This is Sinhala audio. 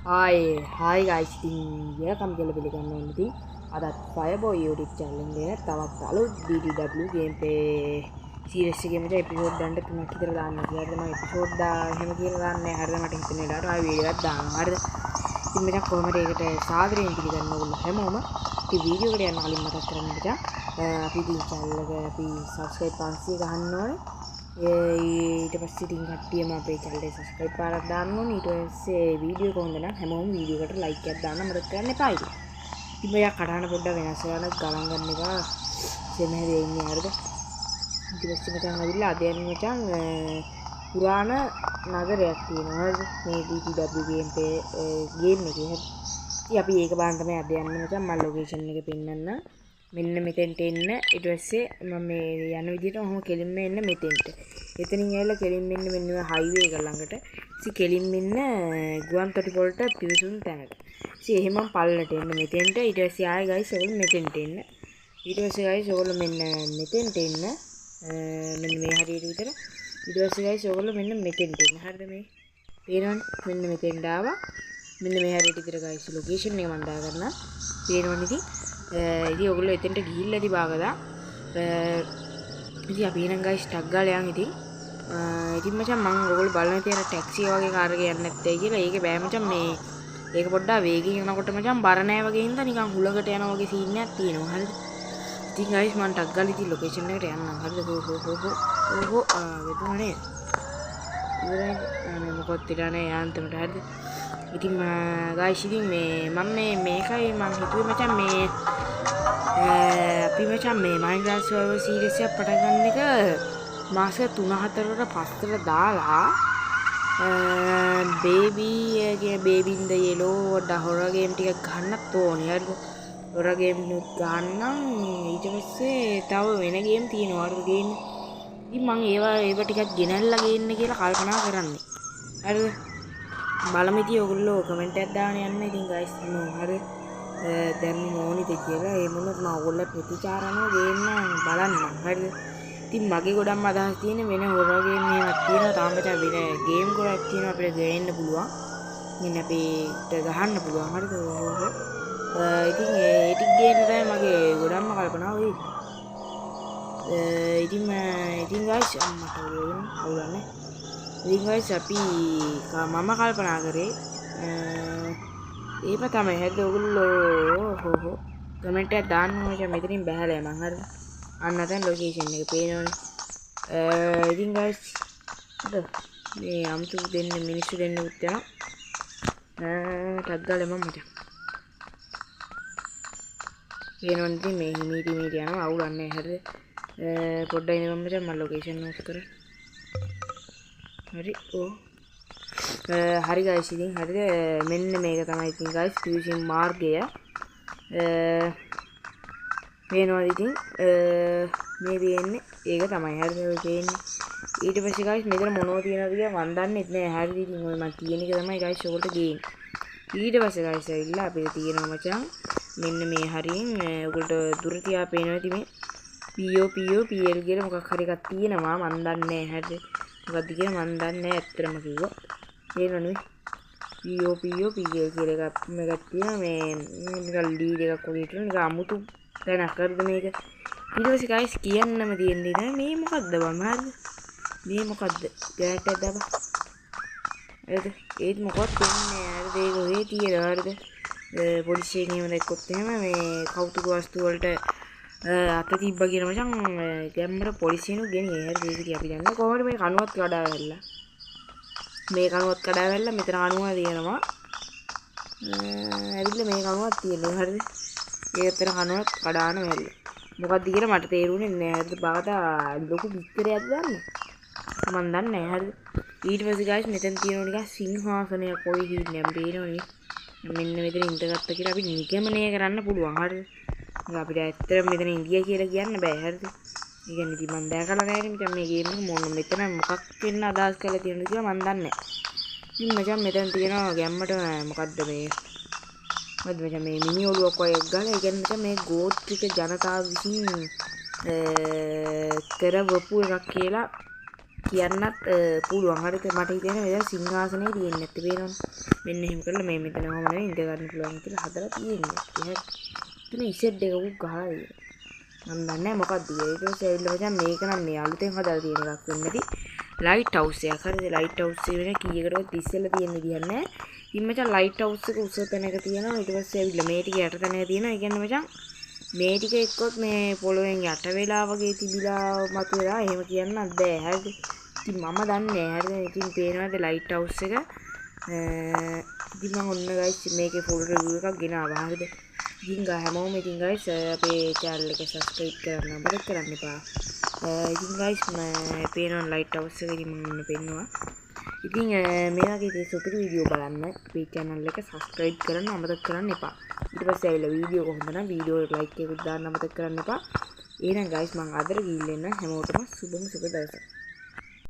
Hi guys, welcome to the community. අදත් Fireboy YouTube channel එකේ තවත් අලුත් BTW gameplay series එකේ මට episode ගන්න 3ක් විතර දාන්න කියලා. හරිද මම episode එහෙම කියලා දාන්නේ. හරිද මට හිතෙන වෙලාවට ආයෙ වීඩියෝ එකක් දානවා. හරිද? ඉතින් මචං කොහමද ඒකට සාදරයෙන් පිළිගන්න ඕගොල්ලෝ හැමෝම ඉතින් වීඩියෝ එකට යන්න කලින් මතක් කරන්න මචං අපි ඉතින් channel එක අපි subscribe 500 ගහන්න ඕනේ. ඊට පස්සේ ඉතින් කට්ටියම අපේ channel එක subscribe පාරක් දාන්න ඕනේ. ඊට පස්සේ වීඩියෝ කොහොමද නම් හැමෝම වීඩියෝ එකට like එකක් දාන්න මතක කරන්න එපා ඉතින්. ඉතින් මෙයා කඩාන පොඩ්ඩක් වෙනස් වෙලා ගලන් ගන්න එක සෙමහෙ ඉන්නේ හරිද? ඊට පස්සේ මචං ඇවිල්ලා අද යන්නේ මචං පුරාණ නගරයක් තියෙනවා හරිද? මේ BTW game එකේ හරි. ඉතින් අපි ඒක බලන්න තමයි අද යන්නේ මචං මම ලොකේෂන් එක පෙන්නන්න. මෙන්න මෙතෙන්ට එන්න ඊට පස්සේ මම මේ යන විදිහට ඔහොම කෙලින්ම එන්න මෙතෙන්ට. එතනින් ඇවිල්ලා කෙලින්ම එන්න මෙන්න මේ හයිවේ එක ළඟට. ඉතින් කෙලින්ම එන්න ගුවන්තොටුපොළ වලට පිවිසුම් තැනට. ඉතින් එහෙම පල්ලට එන්න මෙතෙන්ට ඊට පස්සේ ආයෙ ගයිස් ඔයගොල්ලෝ මෙතෙන්ට එන්න. ඊට පස්සේ ගයිස් ඔයගොල්ලෝ මෙන්න මෙතෙන්ට එන්න. මෙන්න මේ හරියට විතර. ඊට පස්සේ ගයිස් ඔයගොල්ලෝ මෙන්න මෙතෙන්ට එන්න. හරිද මේ? පේනවනේ මෙන්න මෙතෙන්ට ආවා. මෙන්න මේ හරියට විතර ගයිස් ලොකේෂන් එක මම දාගන්න. පේනවනේ ඉතින් ඉතින් ඔයගොල්ලෝ එතෙන්ට ගිහිල්ලා ඉති බාගදා ඉතින් අපි එනං ගයිස් ටක් ගාලා යන් ඉතින් ඉතින් මචං මම ඔයගොල්ලෝ බලන තියෙන ටැක්සි වගේ කාර් එක යන්නේ නැත්තේ කියලා ඒක බෑ මචං මේ ඒක පොඩ්ඩක් වේගෙන් යනකොට මචං බර නෑ වගේ හින්දා නිකන් හුලකට යනවා වගේ සීන් එකක් තියෙනවා හරිද ඉතින් ගයිස් මම ටක් ගාලා ඉතින් ලොකේෂන් එකට යන්නම් හරිද හෝ වෙතුනේ ඉවරයි මොකක්ද තිරානේ යාන්තමට හරිද ඉතින් ගයිස් ඉතින් මේ මේකයි මම හිතුවේ මචං මේ අපි මචං මේ Minecraft server series එක පටන් ගන්න එක මාස 3-4කට පස්සට දාලා baby in the yellow horror game ටිකක් ගන්නත් ඕනේ හරිද horror game නුත් ගන්නම් ඊට පස්සේ තව වෙන game තියෙනවා හරිද ගේන්න ඉතින් මම ඒව ටිකක් ගෙනල්ලා ගේන්න කියලා කල්පනා කරන්නේ හරිද බලමු ඉතින් ඔයගොල්ලෝ කමෙන්ට් එකක් දාන්න යන්න ඉතින් guys හරිද දැන් මොනිද කියලා ඒ මොනොත් මම ඔයගොල්ලෝ ප්‍රතිචාර අනුව ගේන්න බලන්න හරිද ඉතින් මගේ ගොඩක්ම අදහස් තියෙන වෙන හොරර් ගේම් එකක් තියෙනවා තාම මචං වෙන ගේම් ගොඩක් තියෙනවා අපිට ගේන්න පුළුවන් මෙන්න අපිට ගහන්න පුළුවන් හරිද ඉතින් ඒ ටික ගේන්න තමයි මගේ ගොඩක්ම කල්පනාව වෙයි ඉතින් guys මට අවුලන්නේ ඉතින් guys අපි මම කල්පනා කරේ ඒම තමයි හැද ඔයගොල්ලෝ හෝ කමෙන්ට් එකක් දාන්න ඕනේ මෙතනින් බහැලා යන්න හරිද අන්න දැන් ලොකේෂන් එක පේනවනේ ඉතින් guys අද මේ අමුතු දෙන්න මිනිස්සු දෙන්න උත් යනවා ටක් ගාලා මම මචං පේනවනේ ඉතින් මේ හිමීටි යනවා අවුලන්නේ හරිද පොඩ්ඩක් ඉන්න මම මචං මම ලොකේෂන් ඔෆ් කරා හරි හරි guys ඉතින් හරිද මෙන්න මේක තමයි ඉතින් guys පිවිසුම් මාර්ගය පේනවද ඉතින් මේ තියෙන්නේ ඒක තමයි හරිද ඔය තියෙන්නේ ඊට පස්සේ guys මෙතන මොනවද තියෙනවද කියලා මන් දන්නෙත් නෑ හරිද ඉතින් ඔය මන් තියෙන එක තමයි guys ඔයගොල්ලෝ ගේන්නේ ඊට පස්සේ guys ඇවිල්ලා අපිට තියෙනවා මචං මෙන්න මේ හරියෙන් ඔයගොල්ලෝ දුර තියා පේනවා ඉතින් මේ POPO PL කියලා මොකක් හරි එකක් තියෙනවා මන් දන්නේ නෑ හරිද මොකක්ද කියලා මන් දන්නේ නෑ ඇත්තටම කිව්වා පේනවනේ POPO PL කියලා එකක් මේකක් තියෙනවා මේ නිකන් ලීඩ් එකක් වගේ හිටලා නිකන් අමුතු දැනක් හරිද මේක ඊට පස්සේ guys කියන්නම තියෙන්නේ නෑ මේ මොකද්ද බං හරිද මේ මොකද්ද ගෑට්ටක් දාපන් හරිද ඒත් මොකවත් වෙන්නේ නෑ හරිද ඒක ඔහේ තියෙනවා හරිද පොලිස් එකේ එහෙම දැක්කොත් එහෙම මේ කෞතුක වස්තු වලට අත තිබ්බා කියන මචං ගැම්මර පොලිසියනු ගෙනියේ හරිද ඒක අපි දන්නේ කොහොමද මේ කණුවත් කඩා වැල්ලා මේ කණුවත් කඩා වැල්ලා මෙතන කණුව තියෙනවා ඇවිල්ලා මේ කණුවක් තියෙනවා හරිද ඒතර කනුවක් කඩාන වැල්ල. මොකක්ද කියලා මට තේරුනේ නෑ. හරිද? බාගදා ලොකු පිටරයක් දන්නේ. මම දන්නේ නෑ. හරිද? ඊට පස්සේ guys මෙතන තියෙනවා නිකන් සිංහාසනයක් වගේ හිටින්නේ. අපි පේනවනේ. මෙන්න මෙතන ඉඳගත්ත කියලා අපි නිගමනය කරන්න පුළුවන්. හරිද? අපිට ඇත්තටම මෙතන ඉන්දියා කියලා කියන්න බෑ. හරිද? ඒ කියන්නේ ඉතින් මම දැකලා නැහැ නේ මේ ගේම් එක මොන මෙතන මොකක් වෙන්න අදහස් කරලා තියෙනවද කියලා මම දන්නේ නෑ. ඉතින් මචං මෙතන තියෙනවා ගැම්මට මොකද්ද මේ මොකද මචං මේ මිනි ඔලුවක් වගේ ගාලා ඒ කියන්නේ මේ ගෝත්‍රික ජනතාව විසින් කරවපු එකක් කියලා කියන්නත් පුළුවන්. හරිද? මට හිතෙනවා මෙතන සිංහාසනේ තියෙන්නේ නැත්තේ පේනවනේ. මෙන්න එහෙම කරලා මේ මෙතන කොහොම නෙවෙයි ඉඳ ගන්න පුළුවන් කියලා හදලා තියෙන්නේ. එතන ඉසෙට් එකක් ගහලා තියෙනවා. මම දන්නේ මොකක්ද කියලා. ඊට පස්සේ ඇවිල්ලා මචං මේක නම් මේ අලුතෙන් හදලා තියෙන එකක් වෙන්නේ නැති. ලයිට් හවුස් එකක්. හරිද? ලයිට් හවුස් එක වෙන කීයකටවත් ඉස්සෙල්ලා තියෙන විදියක් නැහැ. ඉතින් මචං ලයිට් හවුස් එක උස තැනක තියෙනවා. ඊට පස්සේ ඇවිල්ලා මේ ටික යට තැනක තියෙනවා. ඒ කියන්නේ මචං මේ ටික එක්කොත් මේ පොළොවෙන් යට වෙලා වගේ තිබිලා මතුවලා එහෙම කියන්නත් බෑ. හරිද? ඉතින් මම දන්නේ නැහැ. හරිද? ඉතින් පේනවාද ලයිට් හවුස් එක? ඉතින් මම ඔන්න guys මේකේ ෆුල් රිවිව් එකක් ගෙනාවා. හරිද? ඉතින් හැමෝම ඉතින් guys අපේ channel එක subscribe කරන්න අමතක කරන්න එපා. ඉතින් guys මම පේනවා ලයිට් හවුස් එක ඉතින් මම පෙන්නවා. ඉතින් මේ වගේ සුපිරි වීඩියෝ බලන්න අපේ channel එක subscribe කරන්න අමතක කරන්න එපා. ඊට පස්සේ ආවිල්ලා වීඩියෝ කොහොමද නම් වීඩියෝ එක like එකක් දාන්න අමතක කරන්න එපා. එහෙනම් guys මම අදට ගිහින් එන්න හැමෝටම සුබම සුබ දවසක්.